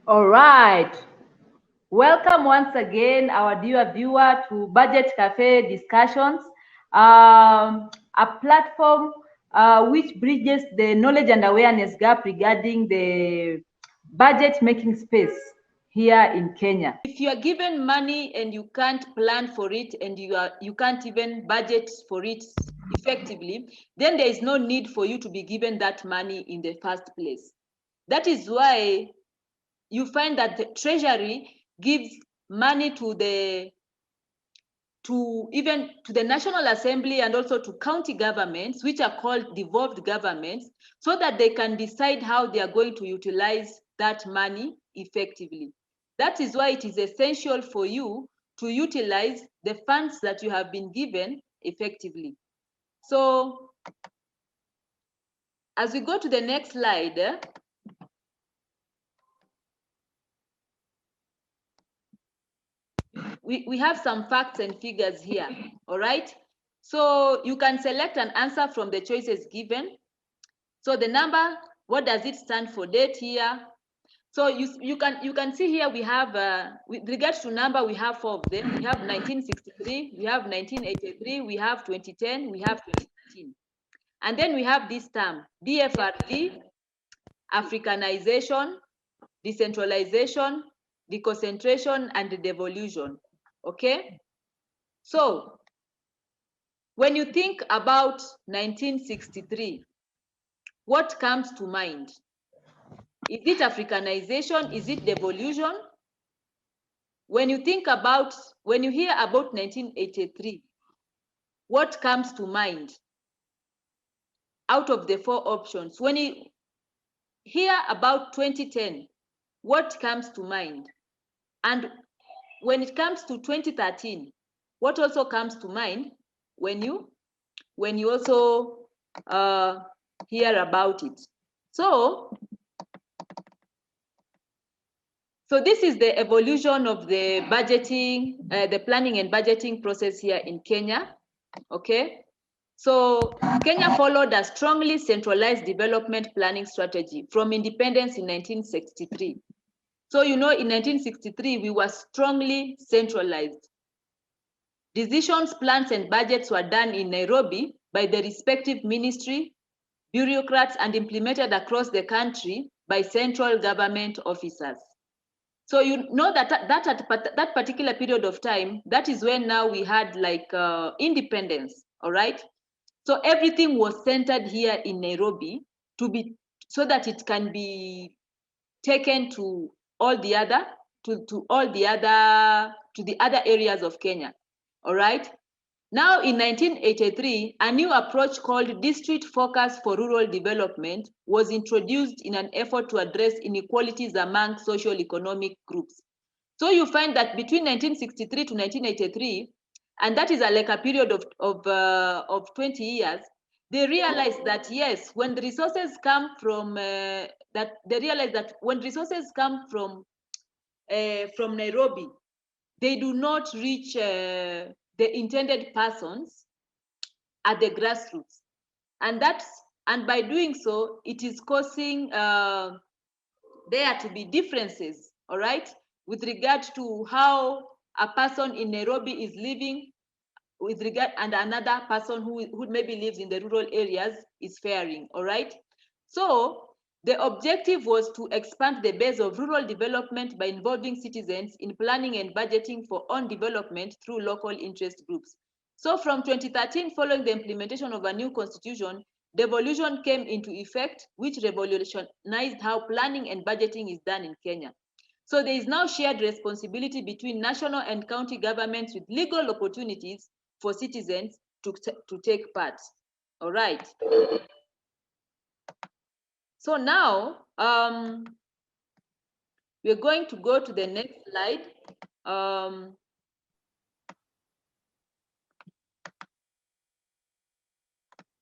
All right. Welcome once again, our dear viewer, to Budget Cafe Discussions, a platform which bridges the knowledge and awareness gap regarding the budget making space here in Kenya. If you are given money and you can't plan for it and you can't even budget for it effectively, then there is no need for you to be given that money in the first place. That is why you find that the treasury gives money to the National Assembly and also to county governments, which are called devolved governments, so that they can decide how they are going to utilize that money effectively. That is why it is essential for you to utilize the funds that you have been given effectively. So as we go to the next slide, we have some facts and figures here, all right? So you can select an answer from the choices given. So the number, what does it stand for? Date here. So you can see here we have, with regards to number, we have 4 of them. We have 1963, we have 1983, we have 2010, we have 2013. And then we have this term, DFRD, Africanization, decentralization, deconcentration, and devolution. Okay? So when you think about 1963, what comes to mind? Is it Africanization? Is it devolution? When you hear about 1983, what comes to mind out of the 4 options? When you hear about 2010, what comes to mind? And when it comes to 2013, what also comes to mind when you also hear about it? So this is the evolution of the budgeting, the planning and budgeting process here in Kenya, okay? So Kenya followed a strongly centralized development planning strategy from independence in 1963. So in 1963, we were strongly centralized. Decisions, plans, and budgets were done in Nairobi by the respective ministry, bureaucrats, and implemented across the country by central government officers. So that particular period of time, that is when now we had like independence, all right? So everything was centered here in Nairobi so that it can be taken to all the other areas of Kenya, all right? Now in 1983, a new approach called District Focus for Rural Development was introduced in an effort to address inequalities among socio-economic groups. So you find that between 1963 to 1983, and that is like a period of 20 years, they realized that yes, when the resources come from Nairobi, they do not reach the intended persons at the grassroots, and by doing so, it is causing there to be differences, all right, with regard to how a person in Nairobi is living and another person who maybe lives in the rural areas is faring, all right? So the objective was to expand the base of rural development by involving citizens in planning and budgeting for own development through local interest groups. So from 2013, following the implementation of a new constitution, devolution came into effect, which revolutionized how planning and budgeting is done in Kenya. So there is now shared responsibility between national and county governments with legal opportunities for citizens to take part. All right. So now we're going to go to the next slide.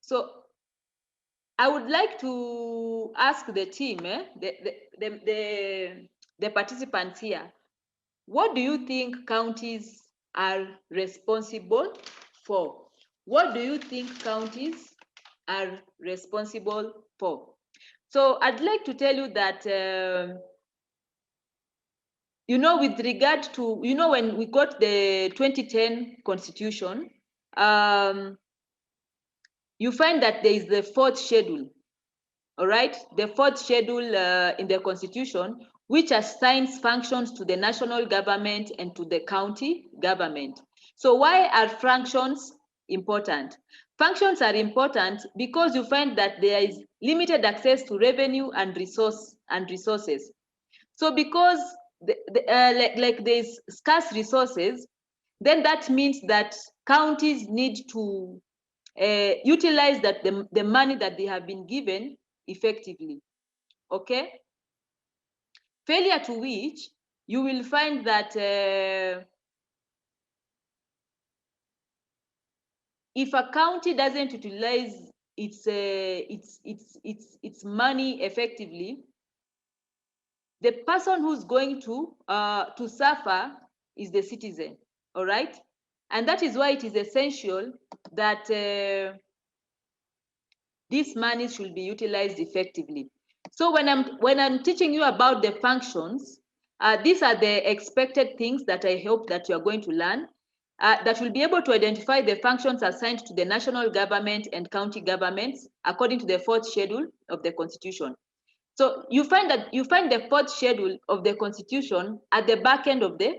So I would like to ask the team, the participants here, what do you think counties are responsible for? What do you think counties are responsible for? So I'd like to tell you that you know, with regard to, you know, when we got the 2010 constitution, you find that there is the fourth schedule, all right? The fourth schedule in the constitution, which assigns functions to the national government and to the county government. So why are functions important? Functions are important because you find that there is limited access to revenue and resources. So because like there's scarce resources, then that means that counties need to utilize that the money that they have been given effectively. Okay. Failure to which you will find that if a county doesn't utilize its money effectively, the person who's going to suffer is the citizen. All right, and that is why it is essential that this money should be utilized effectively. So when I'm teaching you about the functions, these are the expected things that I hope that you are going to learn, that will be able to identify the functions assigned to the national government and county governments according to the fourth schedule of the Constitution. So you find the fourth schedule of the Constitution at the back end of the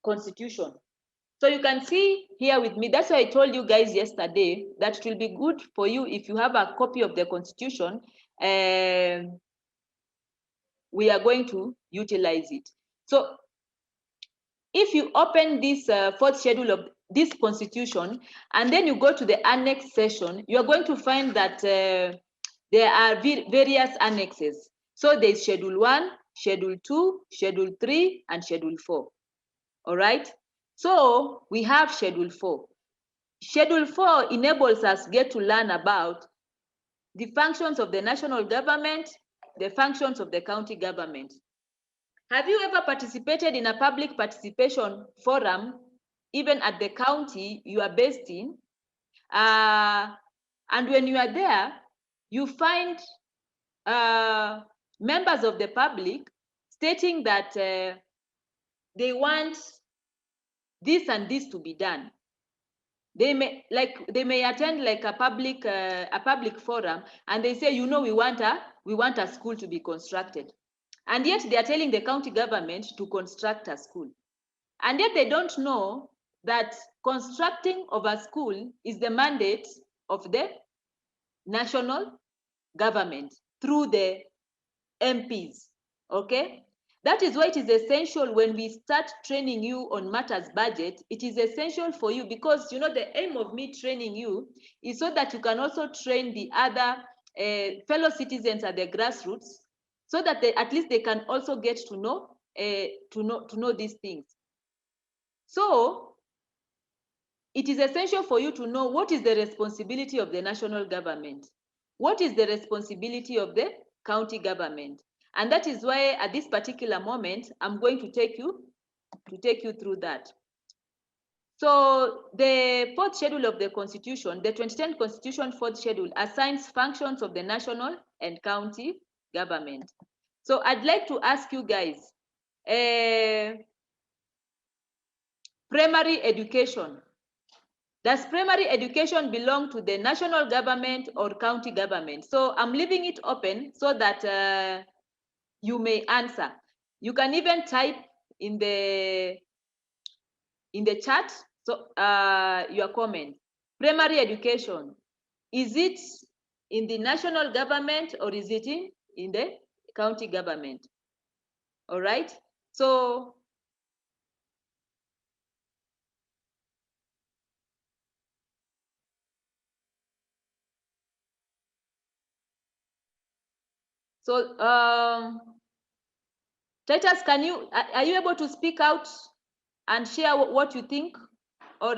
Constitution. So you can see here with me, that's why I told you guys yesterday that it will be good for you if you have a copy of the Constitution, we are going to utilize it. So if you open this fourth schedule of this Constitution, and then you go to the annex section, you are going to find that there are various annexes. So there's Schedule 1, Schedule 2, Schedule 3, and Schedule 4. All right? So we have Schedule 4. Schedule 4 enables us get to learn about the functions of the national government, the functions of the county government. Have you ever participated in a public participation forum, even at the county you are based in? And when you are there, you find members of the public stating that they want this and this to be done. They may attend like a public forum, and they say, you know, we want a school to be constructed, and yet they are telling the county government to construct a school, and yet they don't know that constructing of a school is the mandate of the national government through the MPs. Okay. That is why it is essential when we start training you on matters budget, it is essential for you, because you know the aim of me training you is so that you can also train the other fellow citizens at the grassroots, so that at least they can also get to know these things. So it is essential for you to know what is the responsibility of the national government, what is the responsibility of the county government. And that is why at this particular moment, I'm going to take you through that. So the fourth schedule of the Constitution, the 2010 Constitution fourth schedule, assigns functions of the national and county government. So I'd like to ask you guys, primary education. Does primary education belong to the national government or county government? So I'm leaving it open so that you may answer. You can even type in the chat, so your comment. Primary education, is it in the national government or is it in the county government? All right. So Titus, are you able to speak out and share what you think, or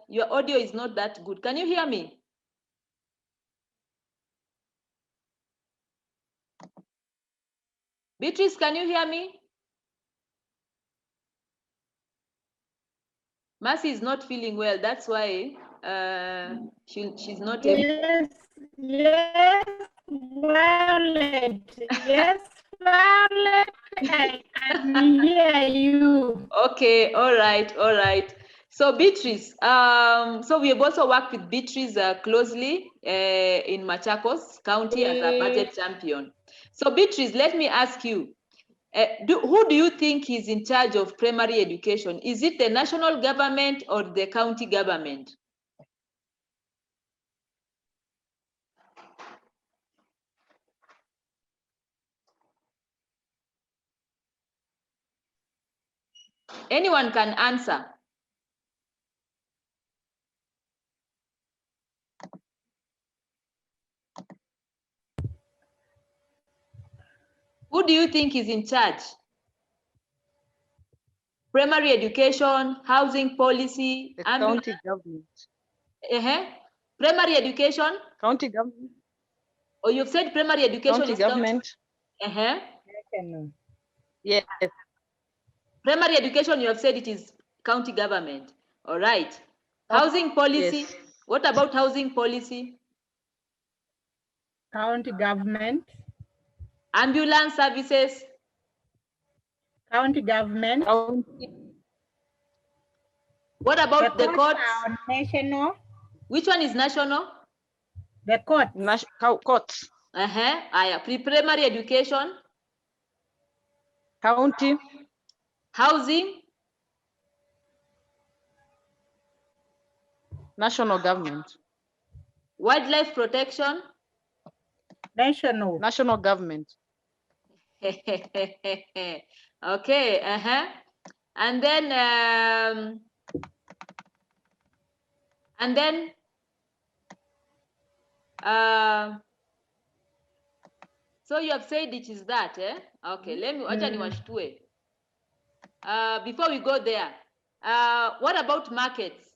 your audio is not that good? Can you hear me? Beatrice, can you hear me? Mercy is not feeling well. That's why she's not able. Yes, Violet. Yes, Violet, I can hear you. Okay, all right. So Beatrice, so we have also worked with Beatrice closely in Machakos County as a budget champion. So Beatrice, let me ask you, who do you think is in charge of primary education? Is it the national government or the county government? Anyone can answer. Who do you think is in charge? Primary education, housing policy, The county government. Primary education? County government. Or you've said primary education County is government. Yes. Primary education, you have said it is county government. All right. Housing policy. Yes. What about housing policy? County government. Ambulance services. County government. County. What about the courts? National. Which one is national? The court. Courts. Pre-primary education. County. Housing. National government. Wildlife protection. National. National government. Okay. And then so you have said it is that, Okay, let me acha niwashtue. Before we go there, what about markets?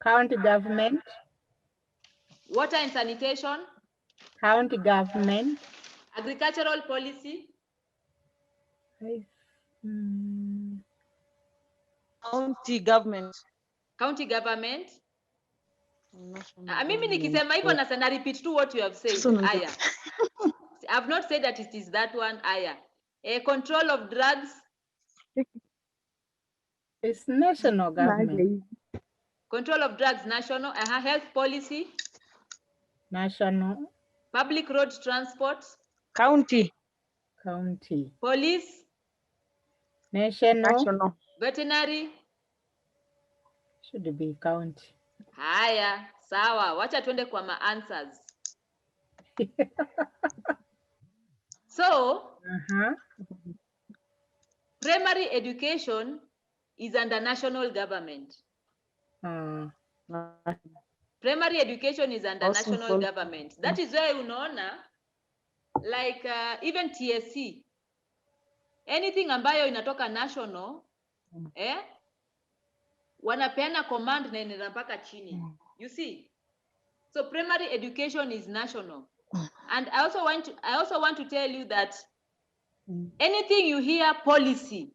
County government. Water and sanitation. County government. Agricultural policy. County government. County government. Mimi nikisema hivyo na repeat to what you have said. Aya. I've not said that it is that one. Aya. Control of drugs. It's national government. Control of drugs, national. Health policy. National. Public road transport. County. County. Police. National. Veterinary. Should be county. Haya, sawa. Wacha tuende kwa ma-answers. So, primary education is under national government. Primary education is under national government. That is why unaona, like even TSC, anything ambayo inatoka national, wanapeana command na inaenda mpaka chini. You see? So primary education is national. And I also want to tell you that anything you hear policy,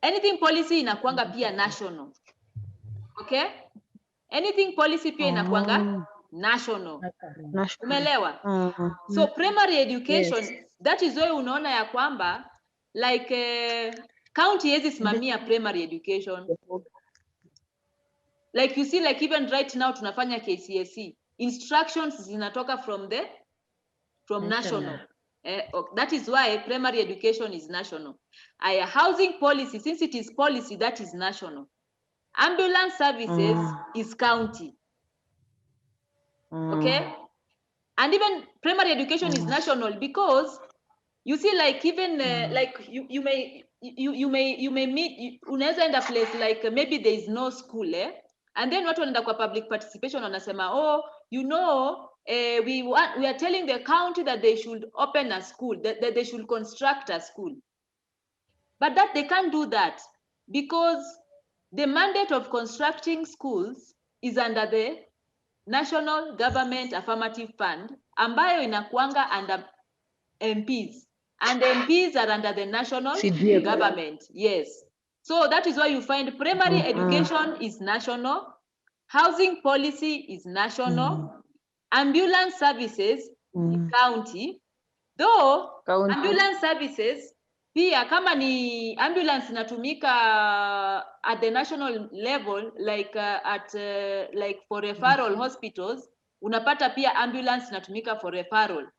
anything policy inakuanga pia national. Okay? Anything policy pia inakuanga national. Umelewa? So primary education, yes. That is why unaona ya kwamba like county hezi simamia primary education. Like you see, like even right now tunafanya KCSE, instructions zinatoka from national. That is why primary education is national. Housing policy, since it is policy, that is national. Ambulance services is county. Okay? And even primary education is national because you see, like even like you may meet, unaweza enda place like maybe there is no school, and then watu wanaenda kwa public participation wanasema, oh, you know, we are telling the county that they should open a school, that they should construct a school. But that they can't do that because the mandate of constructing schools is under the National Government Affirmative Fund, ambayo inakuanga under MPs, and MPs are under the national government. Yes. So that is why you find primary education is national, housing policy is national, ambulance services ni county. Though County. ambulance services pia kama ni ambulance inatumika at the national level like like for referral hospitals, unapata pia ambulance inatumika for referral.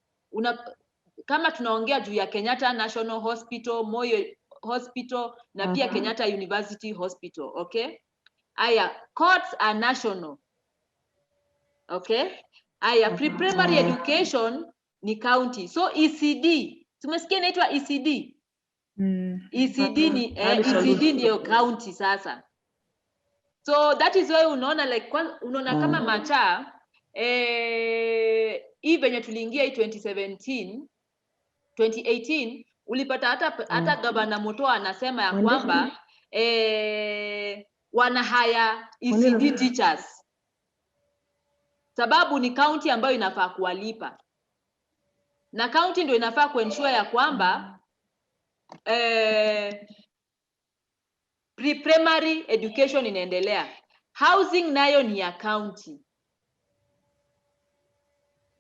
Kama tunaongea juu ya Kenyatta National Hospital, Moyo Hospital na pia Kenyatta University Hospital, okay? Aya, courts are national. Okay? Aya, pre-primary education ni county. So ECD, tumesikia inaitwa ECD. ECD ni ECD ndio county sasa. So that is why unaona like unaona kama Macha hii venye tuliingia 2018 ulipata hata Gavana Mutua anasema ya kwamba wana hire ECD teachers. Sababu ni county ambayo inafaa kuwalipa. Na county ndio inafaa kuensure ya kwamba pre-primary education inaendelea. Housing nayo ni ya county.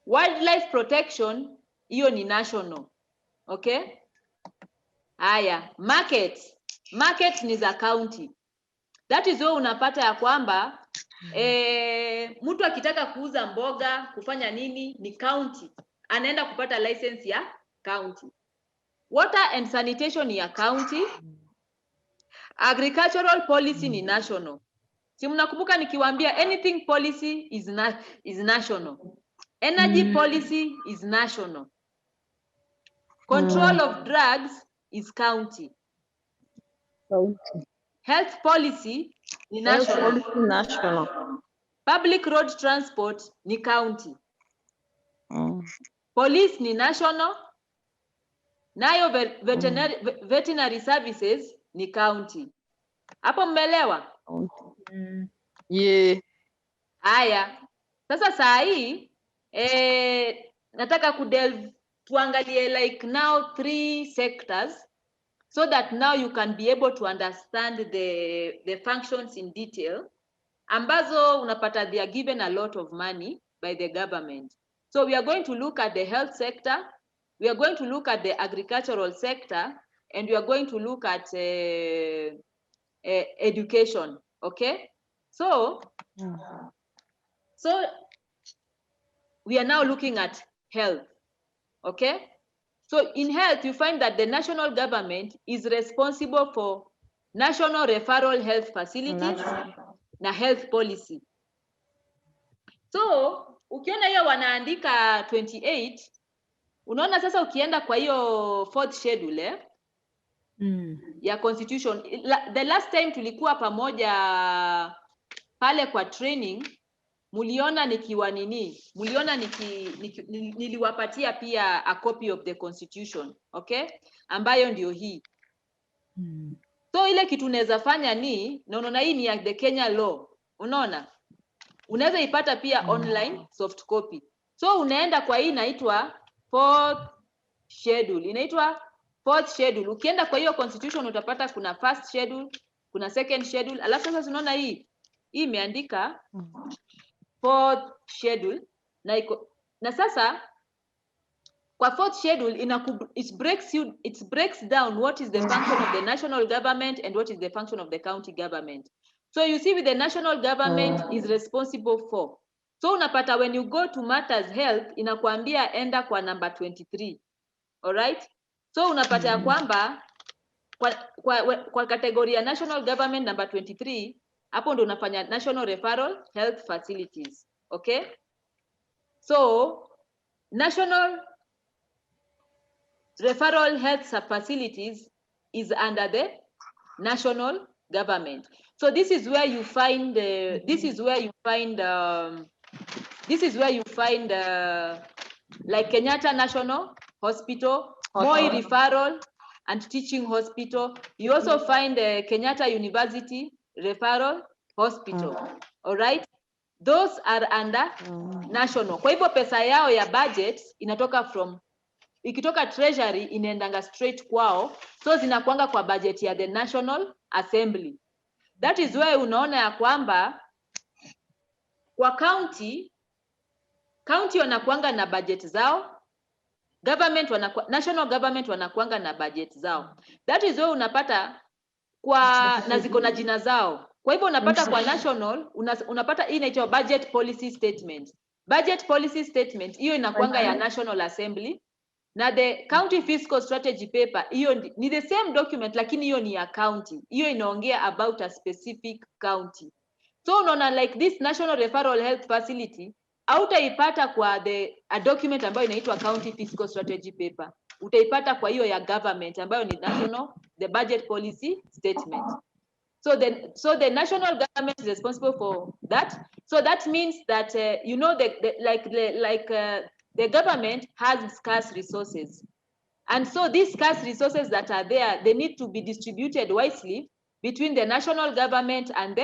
Wildlife protection hiyo ni national. Okay? Haya, market ni za county. That is why unapata ya kwamba mtu akitaka kuuza mboga, kufanya nini ni county. Anaenda kupata license ya county. Water and sanitation ni ya county. Agricultural policy ni national. Si mnakumbuka nikiwaambia anything policy is national. Energy policy is national. Control of drugs is county. Health policy ni national. Public road transport ni county. Police ni national. Nayo veterinary services ni county. Hapo mmelewa? Yeah. Haya. Sasa saa hii nataka tuangalie like now 3 sectors so that now you can be able to understand the functions in detail, ambazo unapata they are given a lot of money by the government. So we are going to look at the health sector, we are going to look at the agricultural sector, and we are going to look at education. Okay, so we are now looking at health. Okay, so in health you find that the national government is responsible for national referral health facilities na health policy. So ukiona hiyo wanaandika 28, unaona sasa ukienda kwa hiyo 4th schedule ya constitution, the last time tulikuwa pamoja pale kwa training, muliona nikiwa muliona niliwapatia pia a copy of the constitution, okay, ambayo ndio hii. So ile kitu unaweza fanya unaona hii ni ya the Kenya law, unaona unaweza ipata pia online soft copy. So unaenda kwa hii inaitwa 4th schedule, inaitwa 4th schedule. Ukienda kwa hiyo constitution utapata kuna 1st schedule, kuna 2nd schedule, alafu sasa unaona hii imeandika 4th schedule na sasa kwa 4th schedule it breaks down what is the function of the national government and what is the function of the county government. So you see with the national government is responsible for. So unapata when you go to matters health inakuambia enda kwa number 23. All right? So unapata ya kwamba kwa kategoria national government number 23, hapo ndo unafanya national referral health facilities. Okay? So national referral health facilities is under the national government. So this is where you find like Kenyatta National Hospital, Moi Referral and Teaching Hospital. You also find Kenyatta University Referral Hospital. All right, those are under national. Kwa hivyo pesa yao ya budget ikitoka treasury inaendanga straight kwao, so zinakuanga kwa budget ya the National Assembly. That is why unaona ya kwamba kwa county county wanakuanga na budget zao, national government wanakuanga na budget zao. That is why unapata na ziko na jina zao. Kwa hivyo unapata kwa national unapata hii inaitwa budget policy statement. Budget policy statement hiyo inakuanga ya National Assembly, na the county fiscal strategy paper hiyo ni the same document, lakini hiyo ni ya county. Hiyo inaongea about a specific county. So unaona like this National Referral Health Facility hautaipata kwa a document ambayo inaitwa county fiscal strategy paper. Utaipata kwa hiyo ya government ambayo ni the budget policy statement. So the national government is responsible for that. So that means that the government has scarce resources, and so these scarce resources that are there, they need to be distributed wisely between the national government and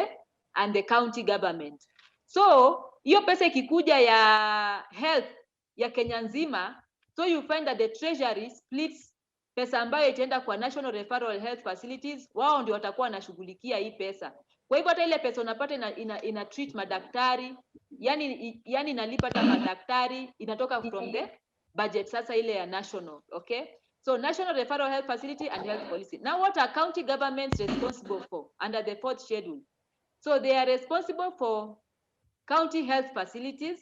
the county government. So hiyo pesa ikikuja ya health ya Kenya nzima, so you find that the treasury splits pesa ambayo itaenda kwa National Referral Health Facilities, wao ndio watakuwa wanashughulikia hii pesa. Kwa hivyo hata ile pesa unapata ina treat madaktari, yani inalipa hata madaktari, inatoka from the budget sasa ile ya national, okay? So National Referral Health Facility and Health Policy. Now what are county governments responsible for under the 4th schedule? So they are responsible for county health facilities,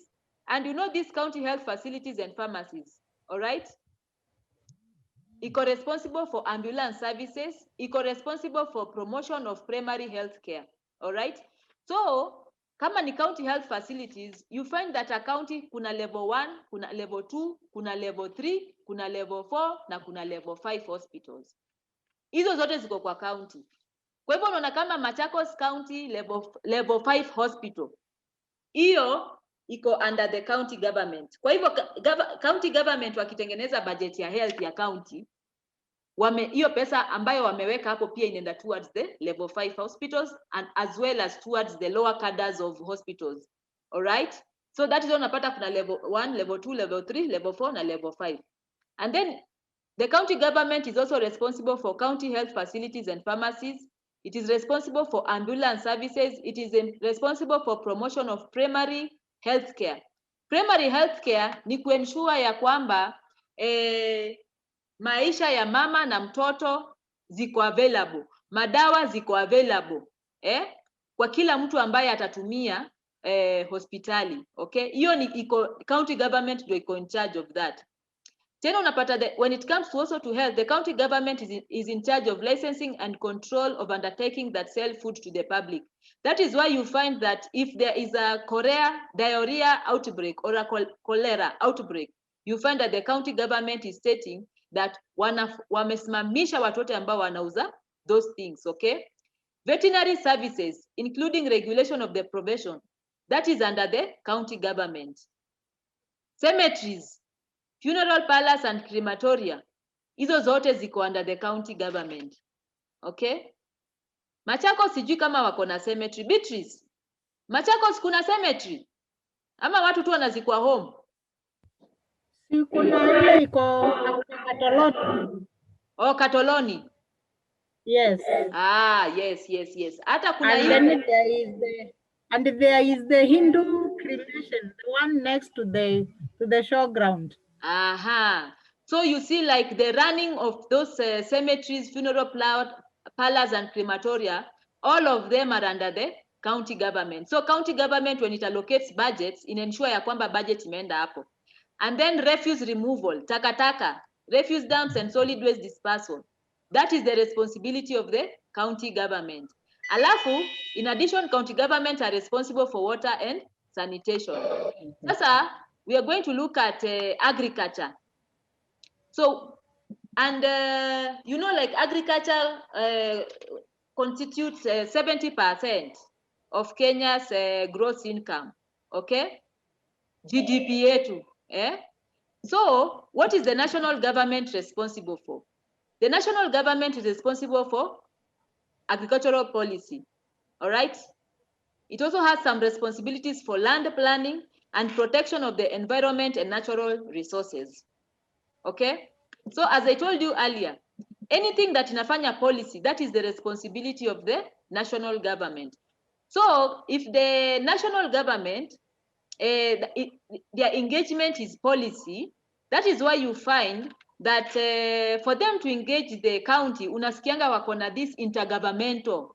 and you know these county health facilities and pharmacies, all right? Iko responsible for ambulance services, iko responsible for promotion of primary health care, all right? So kama ni county health facilities, you find that a county kuna level 1, kuna level 2, kuna level 3, kuna level 4 na kuna level 5 hospitals. Hizo zote ziko kwa county. Kwa hivyo unaona kama Machakos County level 5 hospital, hiyo iko under the county government. Kwa hivyo county government wakitengeneza budget ya health ya county, hiyo pesa ambayo wameweka hapo pia inaenda towards the level 5 hospitals and as well as towards the lower cadres of hospitals. All right? So that is unapata kuna level 1, level 2, level 3, level 4 na level 5. And then the county government is also responsible for county health facilities and pharmacies. It is responsible for ambulance services. It is responsible for promotion of primary health care. Primary health care ni kuensure ya kwamba maisha ya mama na mtoto ziko available, madawa ziko available kwa kila mtu ambaye atatumia hospitali, okay? Hiyo ni county government ndio iko in charge of that. Tena unapata when it comes to also to health, the county government is in charge of licensing and control of undertaking that sell food to the public. That is why you find that if there is a diarrhea outbreak or a cholera outbreak, you find that the county government is stating that wamesimamisha watu wote ambao wanauza those things, okay? Veterinary services, including regulation of the profession, that is under the county government. Cemeteries, funeral parlors and crematoria, hizo zote ziko under the county government, okay? Machakos sijui kama wako na cemetery. Beatrice, Machakos kuna cemetery ama watu tu wanazikwa home? Si kuna ile iko Katoloni. Oh, Katoloni. Yes. Yes. Hata kuna and then there is the Hindu cremation, the one next to the showground. So you see, like the running of those cemeteries, funeral parlors and crematoria, all of them are under the county government. So county government when it allocates budgets, ensure ya kwamba budget imeenda hapo. And then refuse removal, takataka, refuse dumps and solid waste disposal. That is the responsibility of the county government. Alafu, in addition, county government are responsible for water and sanitation. Sasa, we are going to look at agriculture. So, and you know, like agriculture constitutes 70% of Kenya's gross income, okay? GDP too. So, what is the national government responsible for? The national government is responsible for agricultural policy, all right? It also has some responsibilities for land planning and protection of the environment and natural resources, okay? So, as I told you earlier, anything that inafanya policy, that is the responsibility of the national government. So, if the national government their engagement is policy. That is why you find that for them to engage the county, unasikianga wako na this intergovernmental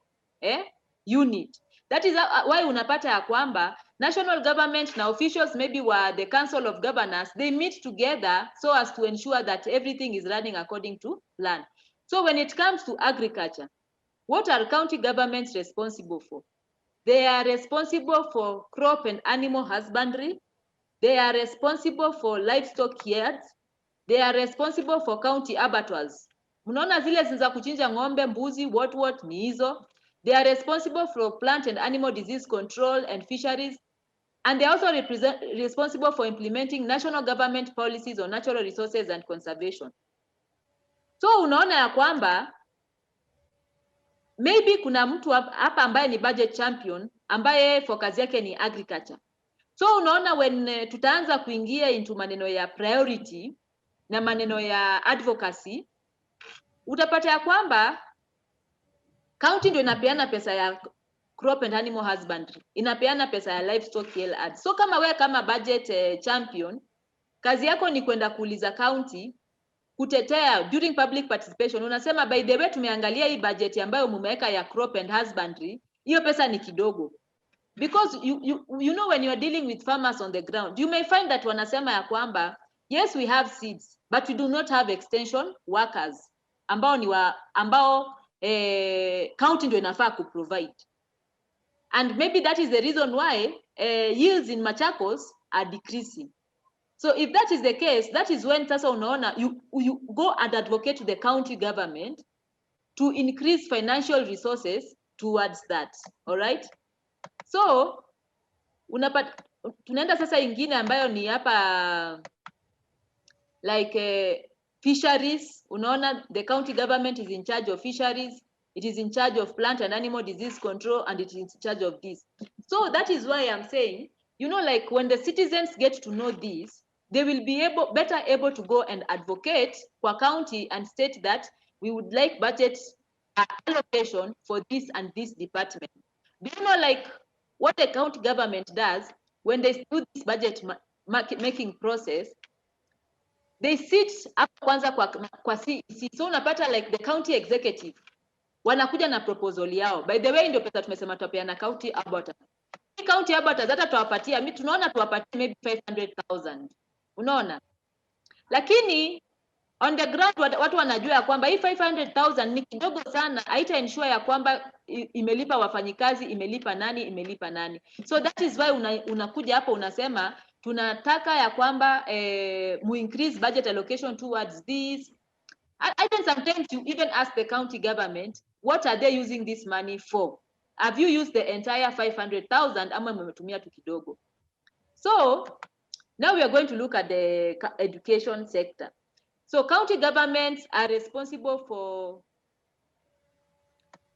unit. That is why unapata ya kwamba national government na officials maybe were the council of governors, they meet together so as to ensure that everything is running according to plan. So when it comes to agriculture, what are county governments responsible for? They are responsible for crop and animal husbandry. They are responsible for livestock yards. They are responsible for county abattoirs. Unaona zile zinza kuchinja ng'ombe, mbuzi, what ni hizo. They are responsible for plant and animal disease control and fisheries. And they are also responsible for implementing national government policies on natural resources and conservation. So unaona ya kwamba maybe kuna mtu hapa ambaye ni budget champion ambaye focus yake ni agriculture. So unaona when tutaanza kuingia into maneno ya priority na maneno ya advocacy, utapata ya kwamba county ndio inapeana pesa ya crop and animal husbandry, inapeana pesa ya livestock yards. So kama wewe kama budget champion, kazi yako ni kwenda kuuliza county, kutetea during public participation, unasema by the way tumeangalia hii budget ambayo mumeweka ya crop and husbandry, hiyo pesa ni kidogo. Because you know when you are dealing with farmers on the ground, you may find that wanasema ya kwamba yes we have seeds but we do not have extension workers ambao county ndio inafaa kuprovide. And maybe that is the reason why yields in Machakos are decreasing. So if that is the case, that is when sasa unaona you go and advocate to the county government to increase financial resources towards that. All right? So tunaenda sasa ingine ambayo ni hapa like fisheries. Unaona the county government is in charge of fisheries, it is in charge of plant and animal disease control, and it is in charge of this. So that is why I'm saying, you know, like when the citizens get to know this, they will be better able to go and advocate for county and state that we would like budget allocation for this and this department. Do you know like what the county government does when they do this budget making process? They sit up kwanza kwa CEC. So unapata like the county executive wanakuja na proposal yao. By the way ndio pesa tumesema tuwapeana county abattoirs. County abattoirs hata tuwapatia, mimi tunaona tuwapatie maybe 500,000. Unaona? Lakini on the ground watu wanajua ya kwamba hii 500,000 ni kidogo sana, haita ensure ya kwamba imelipa wafanyikazi, imelipa nani. So that is why unakuja hapo unasema tunataka ya kwamba mu increase budget allocation towards this. I think sometimes you even ask the county government, what are they using this money for? Have you used the entire 500,000 ama mmetumia tu kidogo? So now we are going to look at the education sector. So county governments are responsible for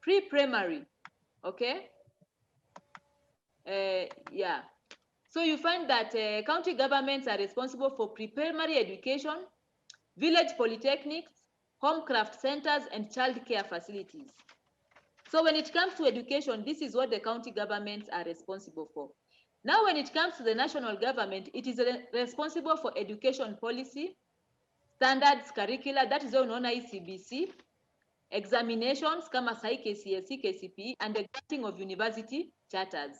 pre-primary, okay? Yeah. So you find that county governments are responsible for pre-primary education, village polytechnics, home craft centers, and child care facilities. So when it comes to education, this is what the county governments are responsible for. Now, when it comes to the national government, it is responsible for education policy, standards, curricula, that is all known as CBC, examinations, kama sahi KCSE, KCPE, and the granting of university charters.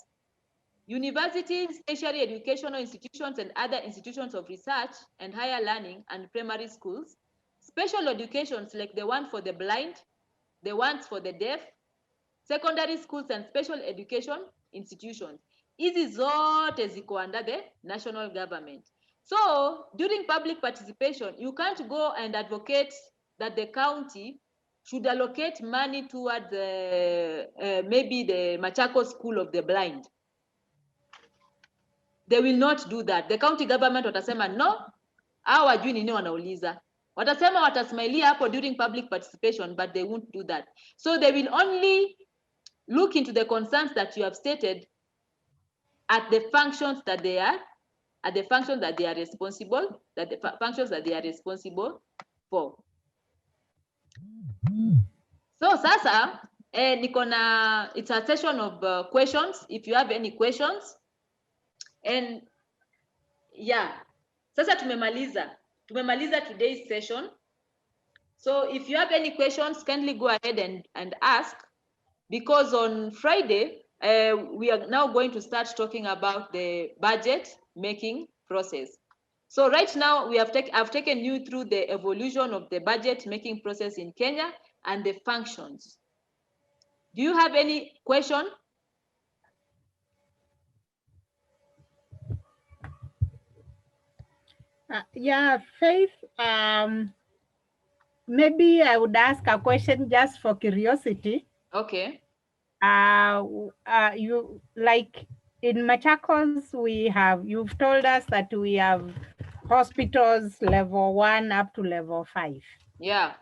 Universities, tertiary educational institutions, and other institutions of research and higher learning and primary schools, special educations like the one for the blind, the ones for the deaf, secondary schools and special education institutions. Hizi zote ziko under the national government. So during public participation, you can't go and advocate that the county should allocate money towards maybe the Machakos School of the Blind. They will not do that. The county government watasema no, hao wajui nini wanauliza. Watasema watasmailia hapo during public participation, but they won't do that. So they will only look into the concerns that you have stated at the functions that they are, responsible, functions that they are responsible for. So sasa, it's a session of questions. If you have any questions, and Yeah. Sasa tumemaliza today's session. So if you have any questions, kindly go ahead and ask, because on Friday, we are now going to start talking about the budget making process. So right now I've taken you through the evolution of the budget making process in Kenya and the functions. Do you have any question? Yeah, Faith, maybe I would ask a question just for curiosity. Okay. You like in Machakos, you've told us that we have hospitals level 1 up to level 5. Yeah.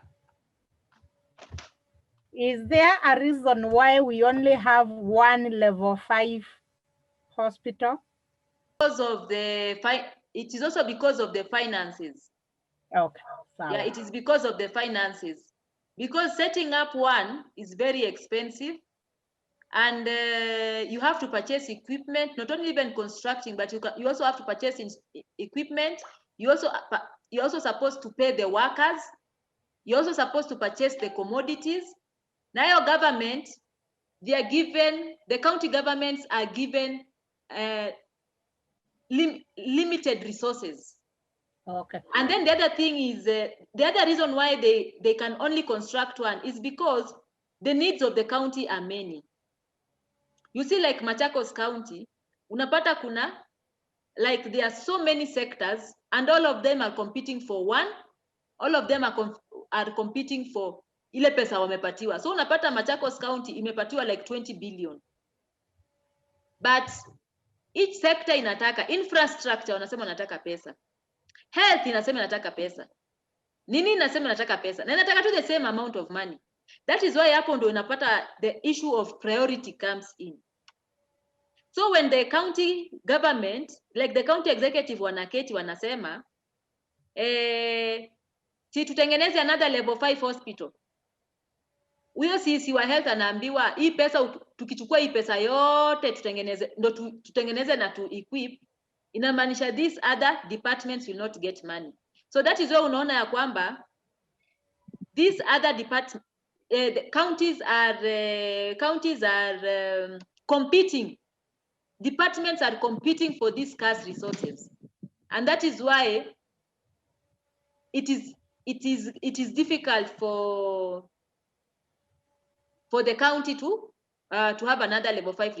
Is there a reason why we only have one level 5 hospital? Because of it is also because of the finances. Okay. Yeah, it is because of the finances. Because setting up one is very expensive, and you have to purchase equipment, not only even constructing, but you also have to purchase equipment. You're also supposed to pay the workers. You're also supposed to purchase the commodities. Now your government, the county governments are given limited resources. Okay. And then the other thing is, the other reason why they can only construct one is because the needs of the county are many. You see, like Machakos County, unapata kuna, like there are so many sectors, and all of them are competing for one. All of them are competing for ile pesa wamepatiwa. So unapata Machakos County imepatiwa like 20 billion. But each sector inataka infrastructure, wanasema wanataka pesa. Health inasema inataka pesa. Nini inasema inataka pesa. Na inataka tu the same amount of money. That is why hapo ndo unapata the issue of priority comes in. So when the county government, like the county executive wanaketi wanasema, si tutengeneze another level 5 hospital. Huyo sisi wa health anaambiwa hii pesa, tukichukua hii pesa yote tutengeneze na tu equip, inamaanisha these other departments will not get money. So that is why unaona ya kwamba these other departments, the counties are competing. Departments are competing for these scarce resources, and that is why it is difficult for the county to have another level 5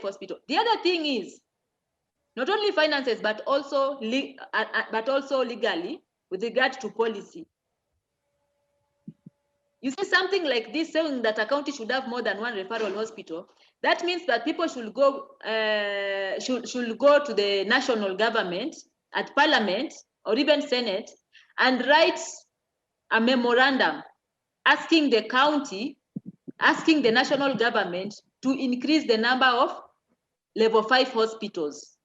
hospital. The other thing is not only finances, but also legally with regard to policy. You see something like this saying that a county should have more than one referral hospital. That means that people should go to the national government, at parliament, or even Senate, and write a memorandum asking the county, asking the national government to increase the number of level 5 hospitals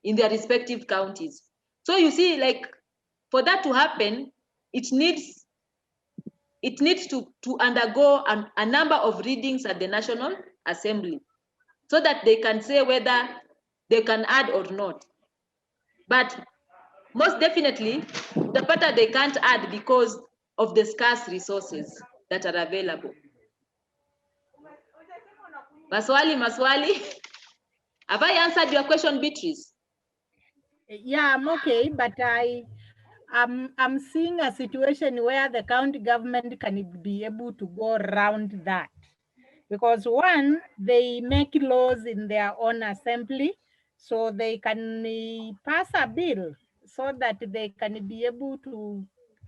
in their respective counties. So you see, like, for that to happen, it needs to undergo a number of readings at the National Assembly so that they can say whether they can add or not. But most definitely, the part they can't add because of the scarce resources that are available. Maswali? Have I answered your question, Beatrice? Yeah, I'm okay, but I'm seeing a situation where the county government can be able to go around that. Because one, they make laws in their own assembly, so they can pass a bill so that they can be able to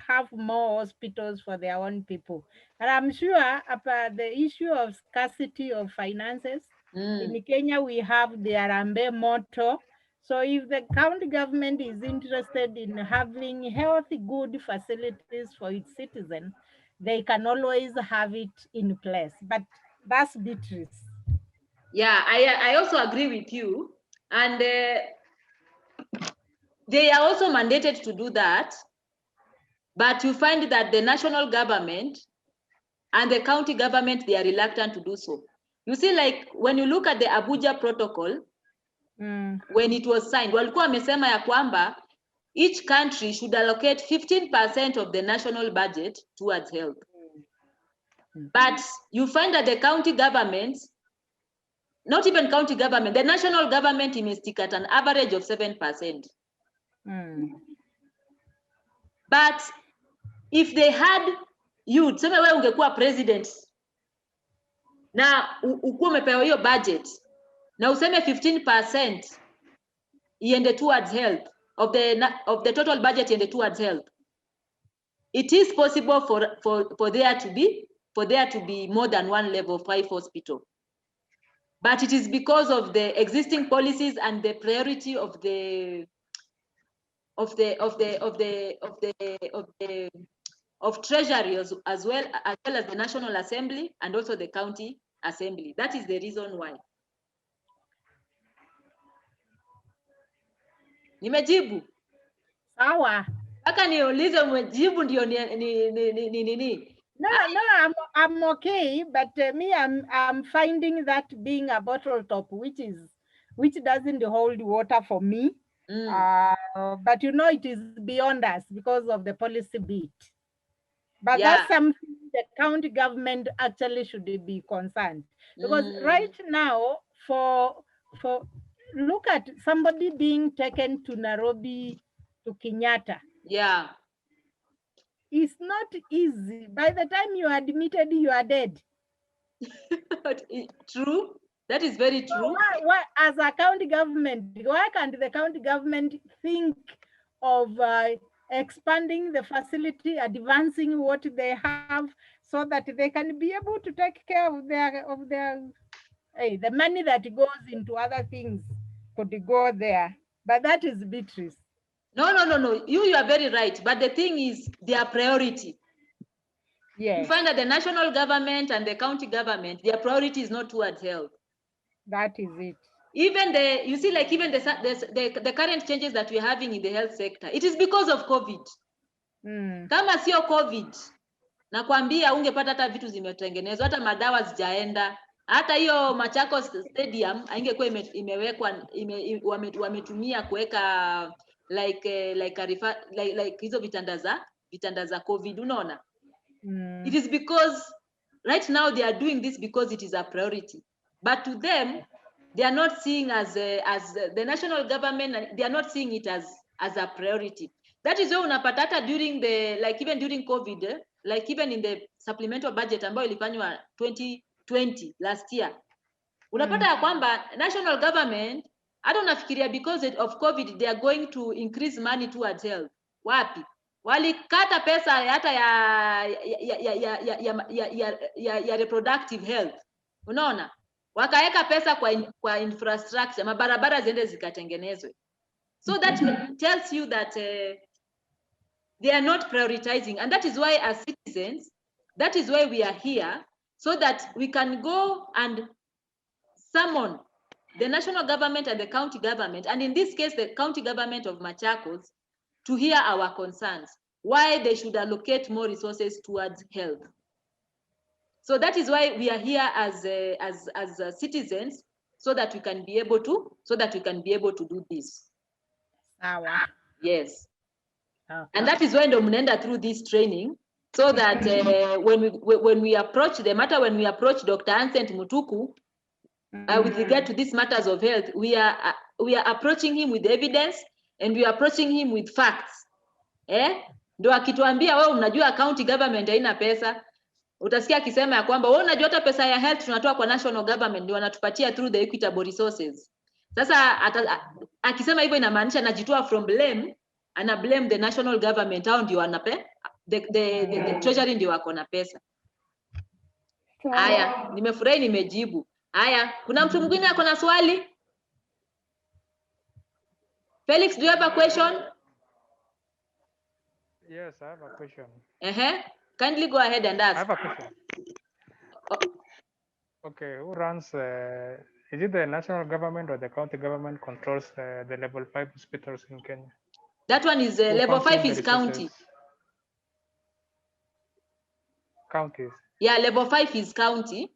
have more hospitals for their own people. And I'm sure about the issue of scarcity of finances, in Kenya, we have the Harambee motto. So if the county government is interested in having healthy, good facilities for its citizens, they can always have it in place. But that's Beatrice. Yeah, I also agree with you. And they are also mandated to do that. But you find that the national government and the county government, they are reluctant to do so. You see, like when you look at the Abuja Protocol, when it was signed, walikuwa wamesema ya kwamba each country should allocate 15% of the national budget towards health. But you find that the county governments, not even county government, the national government imestick at an average of 7%. But if they had you, sema wewe ungekuwa president na ukuwa umepewa hiyo budget na useme 15% iende towards health of the total budget iende towards health, it is possible for there to be more than one level 5 hospital. But it is because of the existing policies and the priority of Treasury as well as the National Assembly and also the County Assembly. That is the reason why. Nimejibu? Sawa. Aka niulize umejibu ndio ni. No, I'm okay, but me, I'm finding that being a bottle top, which doesn't hold water for me. But you know, it is beyond us because of the policy bit. But that's something the county government actually should be concerned, because right now, for look at somebody being taken to Nairobi to Kenyatta. Yeah. It's not easy. By the time you are admitted, you are dead. True. That is very true. So why, as a county government, why can't the county government think of expanding the facility, advancing what they have, so that they can be able to take care of their the money that goes into other things could go there. But that is Beatrice. No. You are very right. But the thing is, their priority. Yes. You find that the national government and the county government, their priority is not towards health. That is it. Even the current changes that we're having in the health sector, it is because of COVID. Kama sio COVID, nakwambia ungepata hata vitu zimetengenezwa, hata madawa zijaenda, hata hiyo Machakos Stadium haingekuwa imewekwa, wametumia kuweka like hizo vitanda za COVID, unaona? It is because right now they are doing this because it is a priority. But to them, they are not seeing as the national government, they are not seeing it as a priority. That is why unapata hata during even during COVID, like even in the supplemental budget ambayo ilifanywa 2020 last year, unapata ya kwamba national government, hata unafikiria because of COVID they are going to increase money towards health. Wapi? Walikata pesa hata ya reproductive health. Unaona? Wakaweka pesa kwa infrastructure, mabarabara ziende zikatengenezwe. So that tells you that they are not prioritizing, and that is why as citizens, that is why we are here, so that we can go and summon the national government and the county government, and in this case the county government of Machakos, to hear our concerns, why they should allocate more resources towards health. So that is why we are here as citizens, so that we can be able to do this. Yes. Okay. And that is why ndo mnaenda through this training, so that when we approach the matter, when we approach Dr. Ancent Mutuku with regard to these matters of health, we are approaching him with evidence, and we are approaching him with facts. Ndo akituambia wewe unajua county government haina pesa, utasikia akisema ya kwamba wewe unajua hata pesa ya health tunatoa kwa national government, ndio wanatupatia through the equitable resources. Sasa akisema hivyo inamaanisha anajitoa from blame, ana blame the national government, au ndio wanape the treasury ndio wako na pesa. Haya, nimefurahi nimejibu. Haya, kuna mtu mwingine ako na swali? Felix, do you have a question? Yes, I have a question. Kindly go ahead and ask. I have a question. Okay, who runs, is it the national government or the county government controls the level 5 hospitals in Kenya? That one is level 5 is county. Counties? Yeah, level 5 is county.